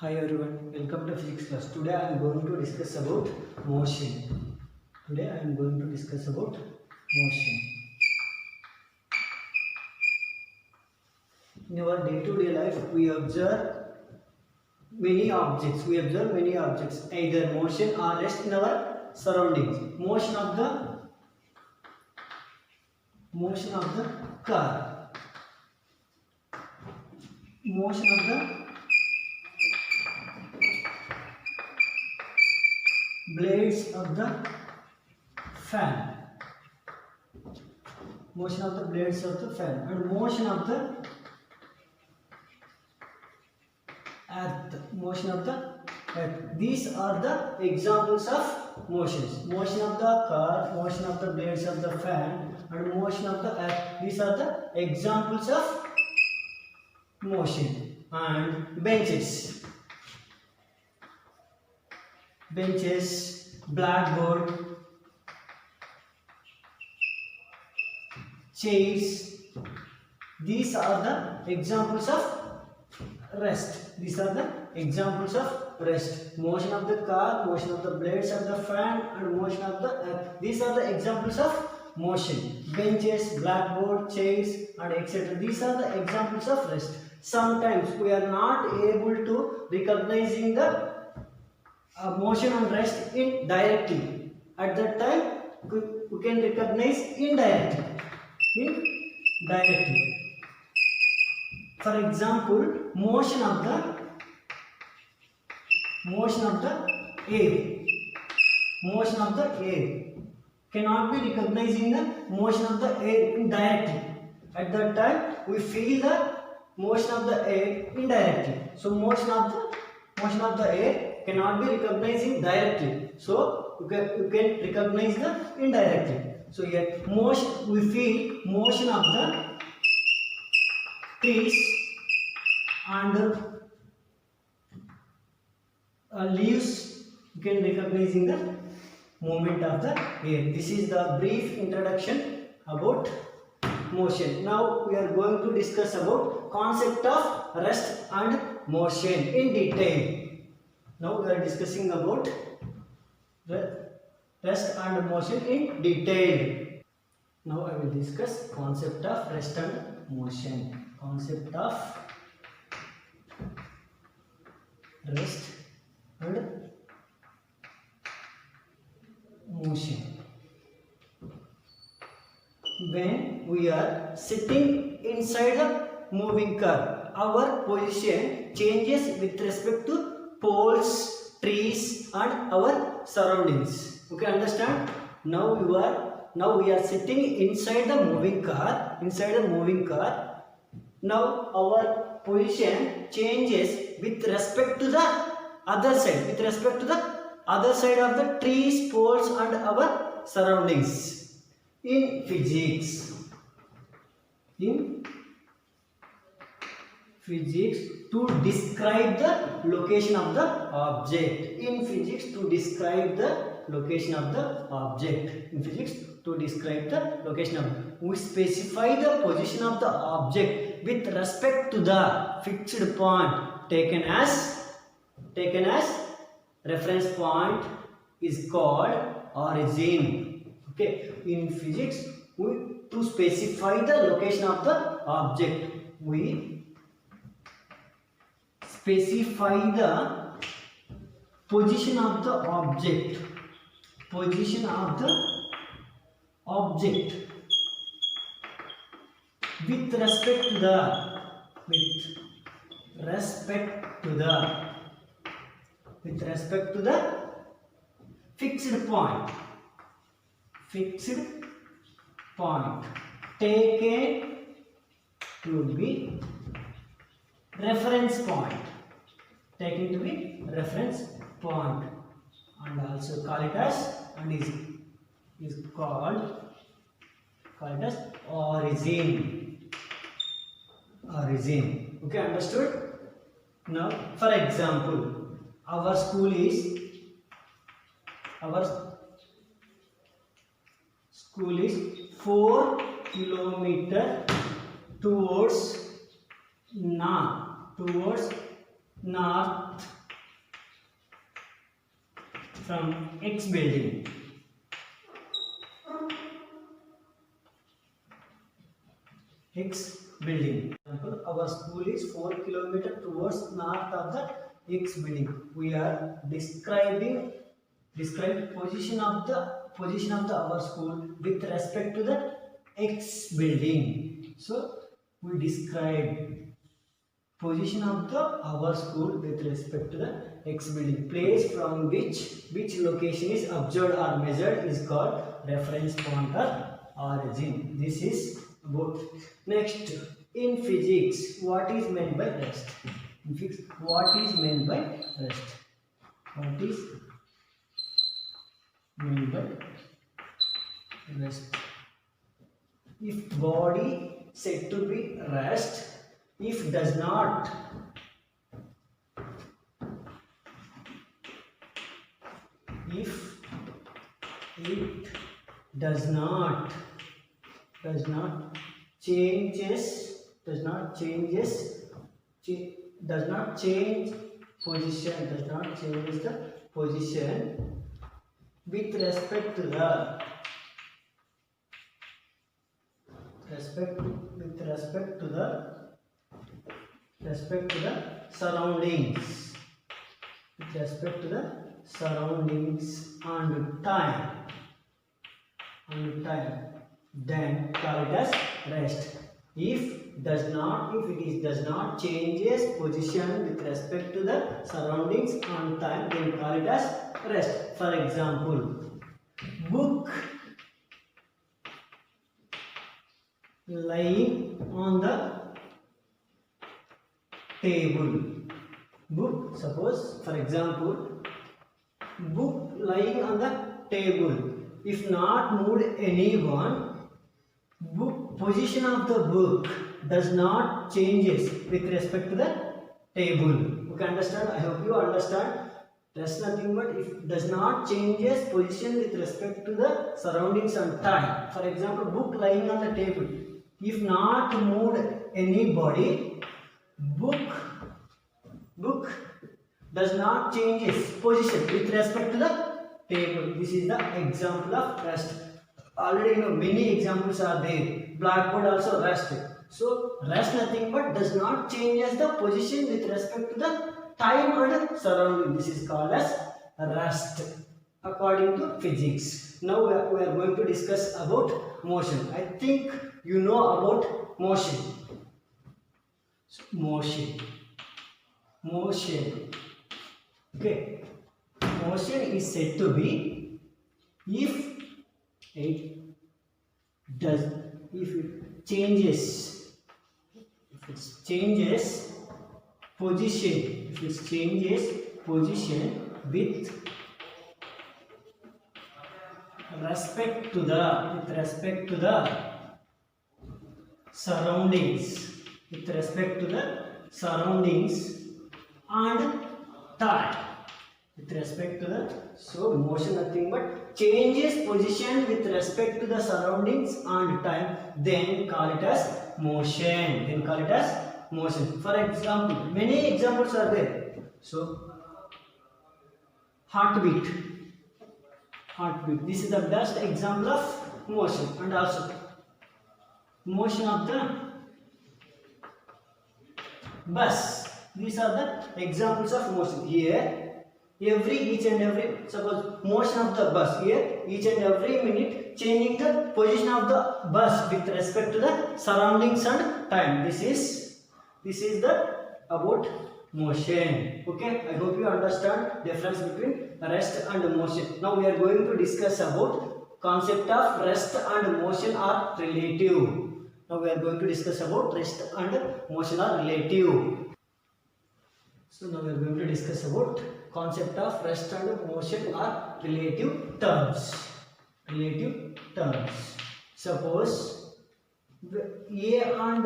Hi everyone, welcome to physics class. Today I am going to discuss about motion. Today I am going to discuss about motion. In our day-to-day life, we observe many objects. Either motion or rest in our surroundings. Motion of the car. Motion of the blades of the fan, motion of the blades of the fan, and motion of the earth. These are the examples of motions. Motion of the car, motion of the blades of the fan, and motion of the earth. These are the examples of motion. And benches, blackboard, chairs. These are the examples of rest. Motion of the car, motion of the blades of the fan, and motion of the earth. These are the examples of motion. Benches, blackboard, chairs, and etc. These are the examples of rest. Sometimes we are not able to recognizing the motion and rest indirectly. At that time, we can recognize indirectly. For example, motion of the air cannot be recognizing the motion of the air indirectly. At that time, we feel the motion of the air indirectly. So motion of the air cannot be recognizing directly. So you can recognize the indirectly. So here motion, we feel motion of the trees and leaves. You can recognizing the movement of the air. This is the brief introduction about motion. Now we are going to discuss about concept of rest and motion in detail. Now we are discussing about rest and motion in detail. Now I will discuss concept of rest and motion. Concept of rest and motion. When we are sitting inside a moving car, our position changes with respect to poles, trees, and our surroundings. Okay, understand? Now we are sitting inside the moving car. Now our position changes with respect to the other side. Of the trees, poles, and our surroundings. In physics, to describe the location of the object. We specify the position of the object with respect to the fixed point taken as reference point is called origin. Okay, in physics, to specify the location of the object, we specify the position of the object. With respect to the fixed point taken to be reference point, and also call it as is called as origin. Okay, understood? Now, for example, our school is 4 kilometers towards north from X building. X building. Example, our school is 4 kilometers towards north of the X building. We are describe position of the our school with respect to the X building. So we describe position of the our school with respect to the X building. Place from which location is observed or measured is called reference point or origin. This is about. Next, in physics, what is meant by rest? In physics, what is meant by rest? What is meant by rest? If body said to be rest, if does not if it does not change position, does not change the position with respect to the surroundings, with respect to the surroundings and time, then call it as rest. If it does not changes position with respect to the surroundings and time, then call it as rest. For example, book lying on the table. Book, suppose for example, book lying on the table. If not moved anyone, book position of the book does not changes with respect to the table. Okay, understand? I hope you understand. That's nothing but if does not changes position with respect to the surroundings and time. For example, book lying on the table. If not moved anybody, book does not change its position with respect to the table. This is the example of rest. Already many examples are there. Blackboard also rest. So rest nothing but does not changes the position with respect to the time and surrounding. This is called as rest according to physics. Now we are going to discuss about motion. I think you know about motion. Motion. Okay. Motion is said to be if it changes position, with respect to the surroundings, and time. With respect to the, so motion nothing but changes position with respect to the surroundings and time, then call it as motion. For example, many examples are there. So heartbeat. This is the best example of motion, and also motion of the bus. These are the examples of motion. Here each and every suppose motion of the bus, here each and every minute changing the position of the bus with respect to the surroundings and time. This is the about motion. Okay, I hope you understand difference between rest and motion. Now we are going to discuss about concept of rest and motion are relative. Now we are going to discuss about rest and motion are relative. So now we are going to discuss about concept of rest and motion are relative terms. Suppose A and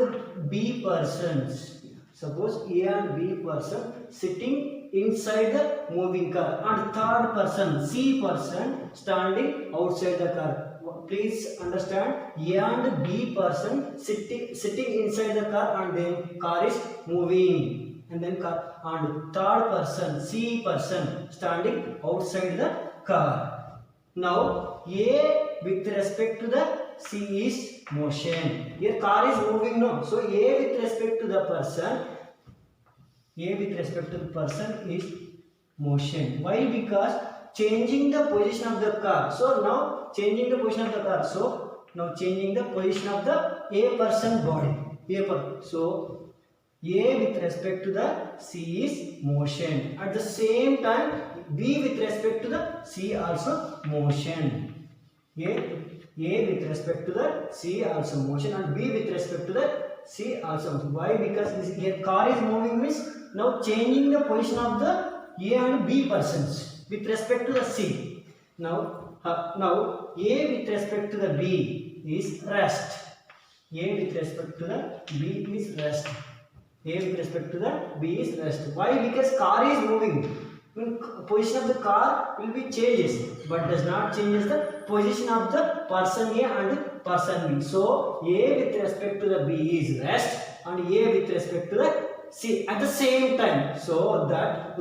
B persons. Suppose A and B person sitting inside the moving car and third person C person standing outside the car. Please understand, A and B person sitting inside the car and then car is moving. and then car, and third person, C person standing outside the car. Now A with respect to the C is motion. Here car is moving now, so A with respect to the person, A with respect to the person is motion. Why? Because changing the position of the car. So now changing the position of the car. So now changing the position of the A person body. So A with respect to the C is motion. At the same time B with respect to the C also motion. A with respect to the C also motion and B with respect to the C also motion. Why? Because this here car is moving means now changing the position of the A and B persons with respect to the C. Now A with respect to the B is rest. A with respect to the B is rest. A with respect to the B is rest. Why? Because car is moving. Position of the car will be changes, but does not changes the position of the person A and person B. So A with respect to the B is rest and A with respect to the C at the same time. So that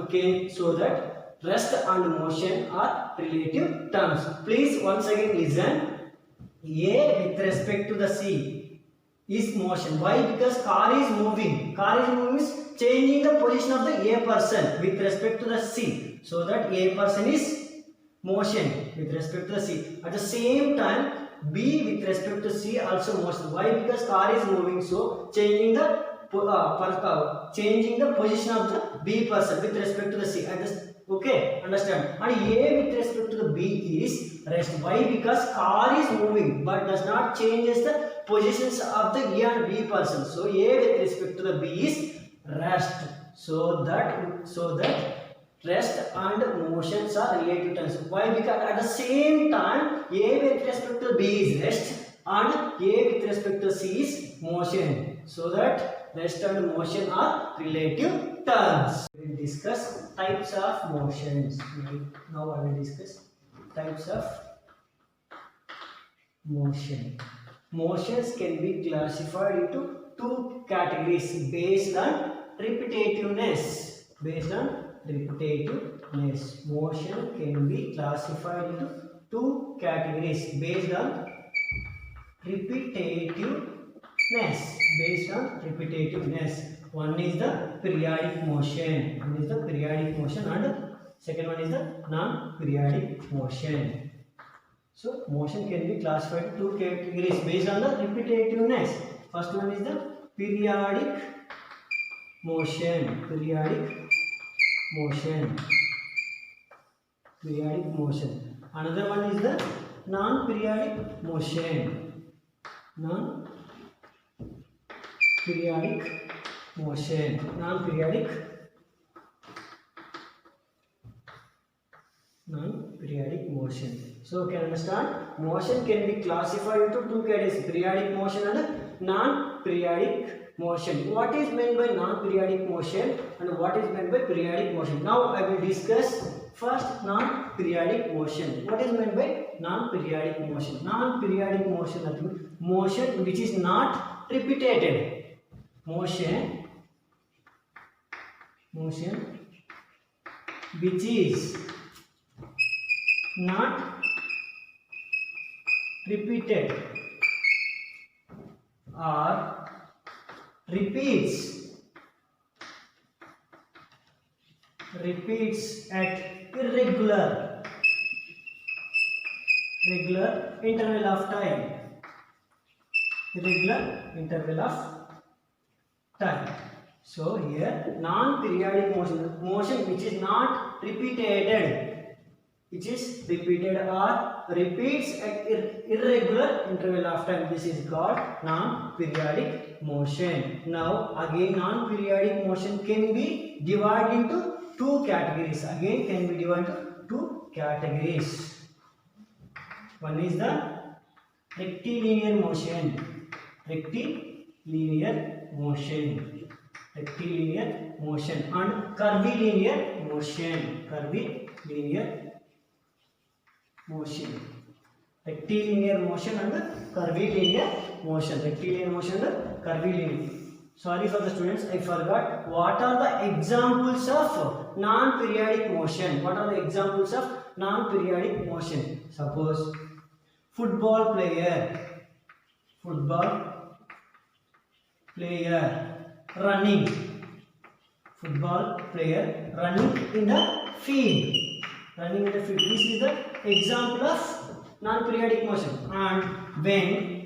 rest and motion are relative terms. Please once again listen. A with respect to the C is motion. Why? Because car is moving. Car is moving means changing the position of the A person with respect to the C. So that A person is motion with respect to the C. At the same time, B with respect to C also motion. Why? Because car is moving. So changing the position of the B person with respect to the C. Okay, understand? And A with respect to the B is rest. Why? Because car is moving but does not changes the positions of the A and B person. So A with respect to the B is rest. So that rest and motions are relative terms. Why? Because at the same time A with respect to B is rest and A with respect to C is motion. So that rest and motion are relative terms. We will discuss types of motions. Now I will discuss types of motion. Motions can be classified into two categories based on repetitiveness. Motion can be classified into two categories based on repetitiveness. One is the periodic motion. And second one is the non-periodic motion. So motion can be classified into two categories based on the repetitiveness. First one is the periodic motion. Another one is the non-periodic motion. Non-periodic motion. So can you understand? Motion can be classified into two categories: periodic motion and non-periodic motion. What is meant by non-periodic motion and what is meant by periodic motion? Now I will discuss first non-periodic motion. What is meant by non-periodic motion? Non-periodic motion, motion which is not repeated. Motion which is not repeated or repeats at irregular interval of time. So here non-periodic motion which is not repeated, or repeats at irregular interval of time. This is called non-periodic motion. Now again non-periodic motion can be divided into two categories. One is the rectilinear motion. And curvilinear motion. Rectilinear motion and curvilinear motion. Sorry for the students, I forgot. What are the examples of non-periodic motion? What are the examples of non-periodic motion? Suppose football player running. Football player running in the field. This is the example of non-periodic motion. And when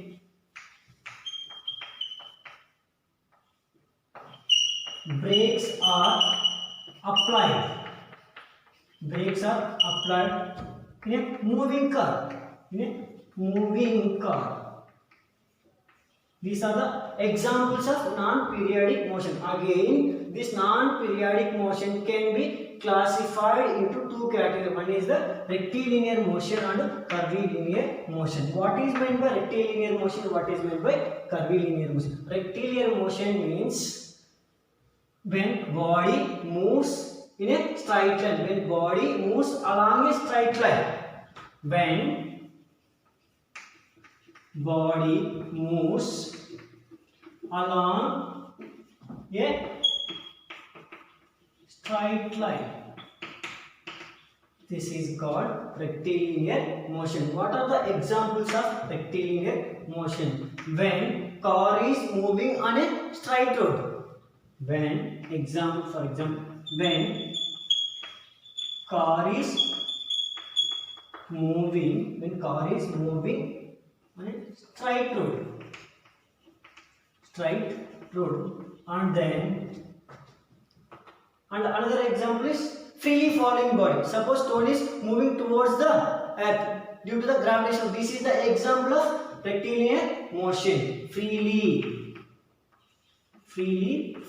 brakes are applied in a moving car. These are the examples of non-periodic motion. Again, this non-periodic motion can be classified into two categories. One is the rectilinear motion and curvilinear motion. What is meant by rectilinear motion? What is meant by curvilinear motion? Rectilinear motion means when body moves in a straight line. When body moves along a straight line. When body moves along a straight line, this is called rectilinear motion. What are the examples of rectilinear motion? When car is moving on a straight road. When car is moving on a straight road, and another example is freely falling body. Suppose stone is moving towards the earth due to the gravitation. This is the example of rectilinear motion. Freely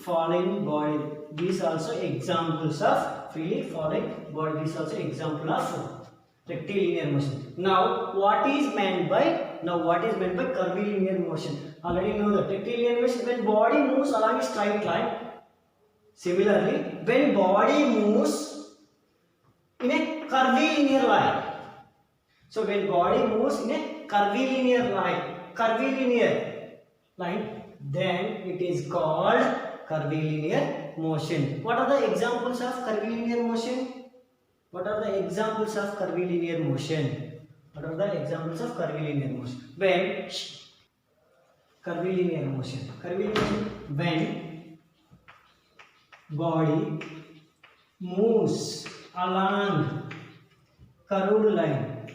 falling body. These also examples of freely falling body. This also example of rectilinear motion. Now what is meant by curvilinear motion? Already know that rectilinear motion when body moves along a straight line. Similarly, when body moves in a curvilinear line. So when body moves in a curvilinear line, then it is called curvilinear motion. What are the examples of curvilinear motion? When curvilinear motion, when body moves along curved line,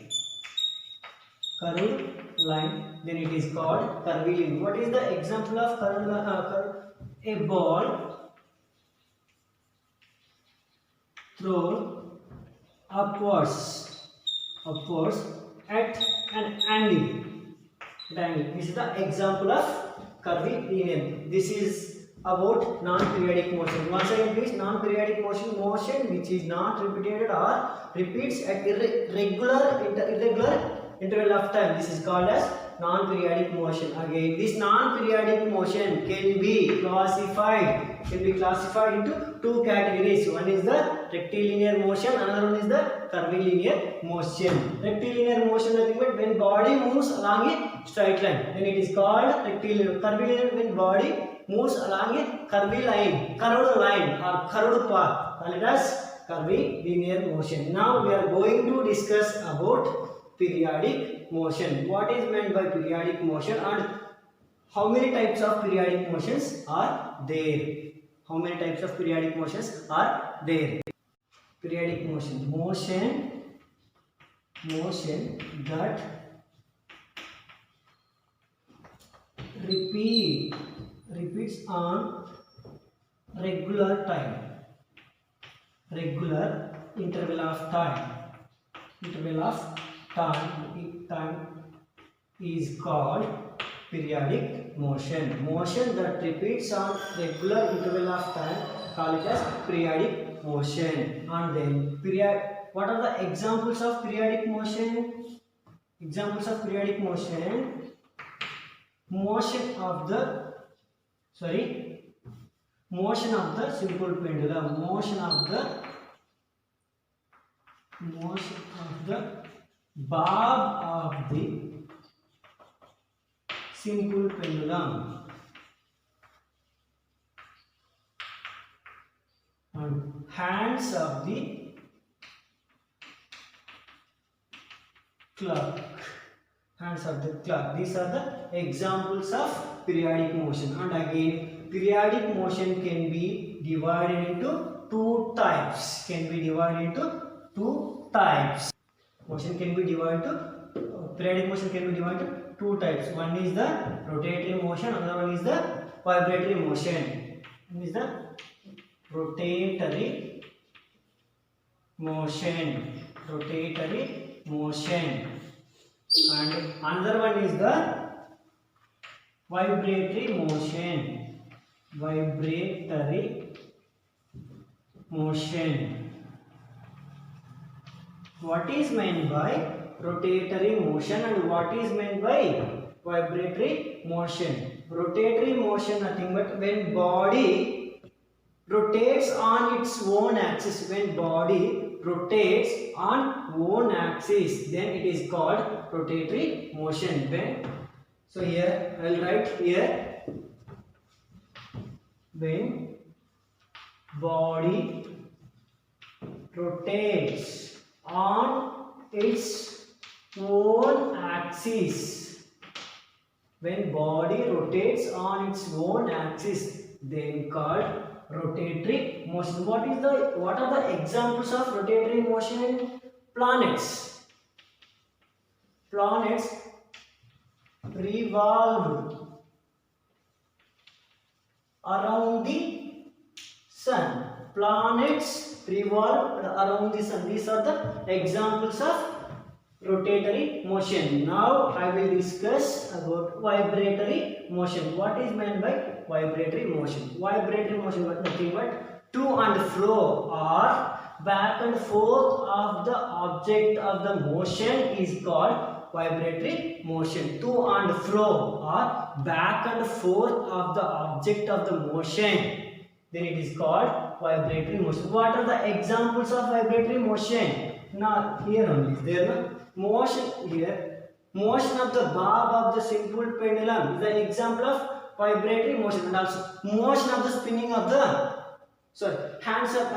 then it is called curvilinear. What is the example of a ball thrown upwards at an angle. This is the example of curvilinear. This is about non-periodic motion. Once again, please, non-periodic motion which is not repeated or repeats at irregular interval of time. This is called as non-periodic motion. Again, this non-periodic motion can be classified into two categories. One is the rectilinear motion, another one is the curvilinear motion. Rectilinear motion nothing but when body moves along a straight line, then it is called rectilinear. Curvilinear when body moves along a curved line or curved path, called it as curvilinear motion. Now we are going to discuss about periodic motion. What is meant by periodic motion and how many types of periodic motions are there? Periodic motion, that repeats on regular interval of time is called periodic motion. Motion that repeats on regular interval of time, call it as periodic motion. And then what are the examples of periodic motion? Motion of the simple pendulum, motion of the bob of the simple pendulum. and hands of the clock. Hands of the clock. These are the examples of periodic motion. And again, periodic motion can be divided into two types. Motion can be divided to periodic motion can be divided into two types. One is the rotatory motion, another one is the vibratory motion. One is the rotatory motion, and another one is the vibratory motion. What is meant by rotatory motion and what is meant by vibratory motion? Rotatory motion nothing but when body rotates on its own axis. When body rotates on own axis, then it is called rotatory motion. So here I will write here, when body rotates on its own axis. When body rotates on its own axis, then called rotatory motion. What are the examples of rotatory motion? Planets revolve around the sun. Planets revolve around the sun. These are the examples of rotatory motion. Now I will discuss about vibratory motion. What is meant by vibratory motion? Vibratory motion is nothing but to and fro or back and forth of the object of the motion is called vibratory motion. To and fro or back and forth of the object of the motion, then it is called vibratory motion. What are the examples of vibratory motion? Now here only is there motion. Here motion of the bob of the simple pendulum is the example of vibratory motion, and also motion of the spinning of the hands of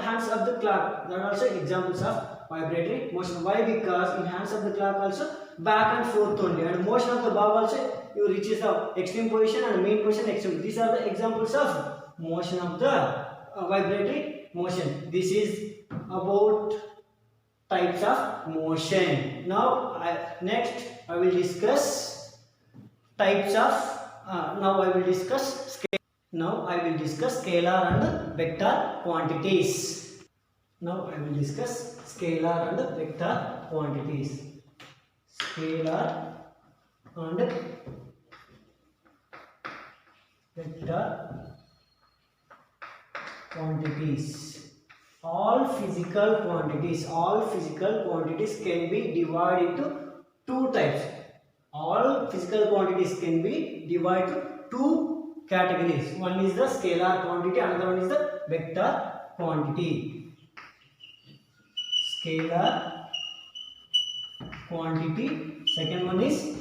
the clock, that are also examples of vibratory motion. Why? Because in hands of the clock also back and forth only, and motion of the bob also you reaches the extreme position and main position extreme. These are the examples of motion of the vibratory motion. This is about types of motion. Now next I will discuss types of now I will discuss scalar and vector quantities. Now I will discuss scalar and vector quantities. Scalar and vector quantities. All physical quantities can be divided into two types. All physical quantities can be divided into two categories. One is the scalar quantity, another one is the vector quantity. Scalar quantity, second one is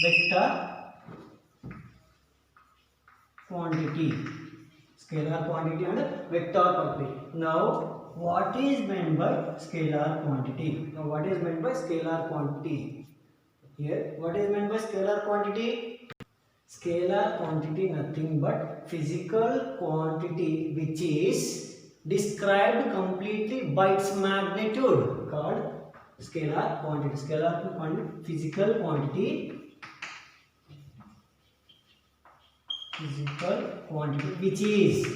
vector quantity. Scalar quantity and vector quantity. Now what is meant by scalar quantity? Here what is meant by scalar quantity? Scalar quantity nothing but physical quantity which is described completely by its magnitude, called scalar quantity. Scalar quantity, physical quantity which is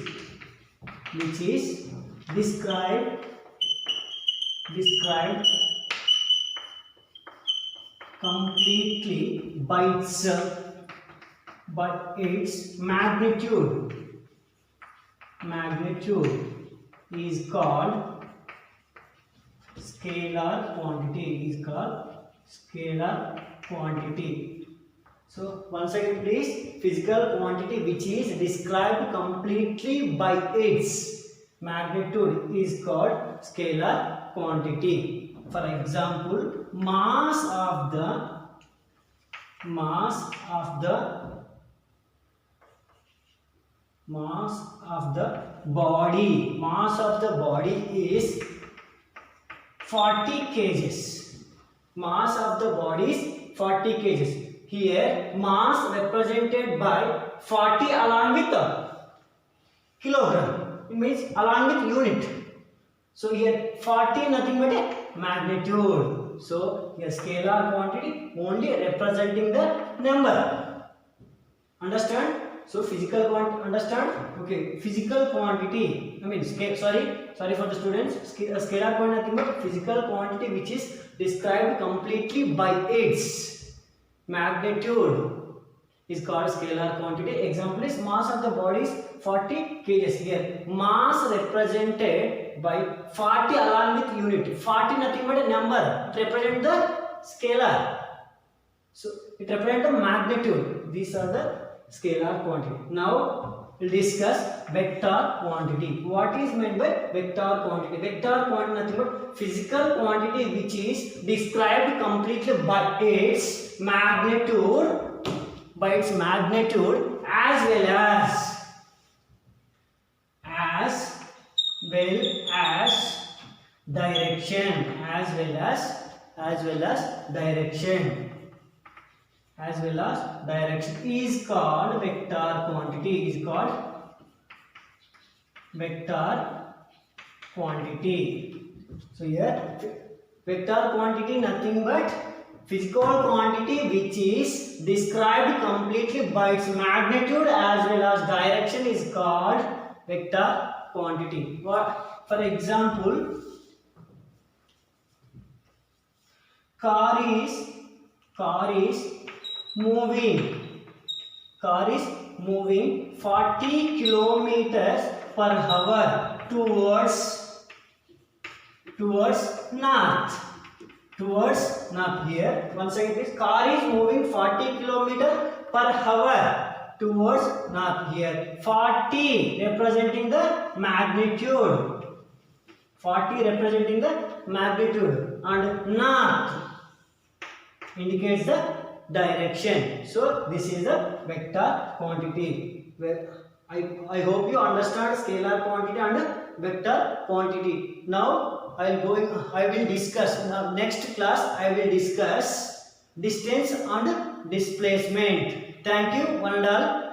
described completely by its magnitude is called scalar quantity. So once again please, physical quantity which is described completely by its magnitude is called scalar quantity. For example, mass of the Mass of the body. Mass of the body is 40 kgs. Mass of the body is 40 kgs. Here mass represented by 40 along with kilogram. It means along with unit. So here 40 nothing but a magnitude. So here scalar quantity only representing the number. Understand? So physical quantity, understand? Okay, physical quantity. I mean, sorry for the students. Scalar quantity nothing but physical quantity which is described completely by its magnitude is called scalar quantity. Example is mass of the body is 40 kgs. Here mass represented by 40 along with unit. 40 nothing but a number. It represents the scalar. So it represents the magnitude. These are the scalar quantity. Now we'll discuss vector quantity. What is meant by vector quantity? Vector quantity nothing but physical quantity which is described completely by its magnitude, as well as direction, is called vector quantity. Is called vector quantity. So here vector quantity nothing but physical quantity which is described completely by its magnitude as well as direction is called vector quantity. What? For example, car is moving 40 kilometers per hour towards north. Here once again this car is moving 40 kilometers per hour towards north. Here 40 representing the magnitude, and north indicates the direction. So this is a vector quantity. I hope you understand scalar quantity and vector quantity. Now I will discuss next class. I will discuss distance and displacement. Thank you one and all.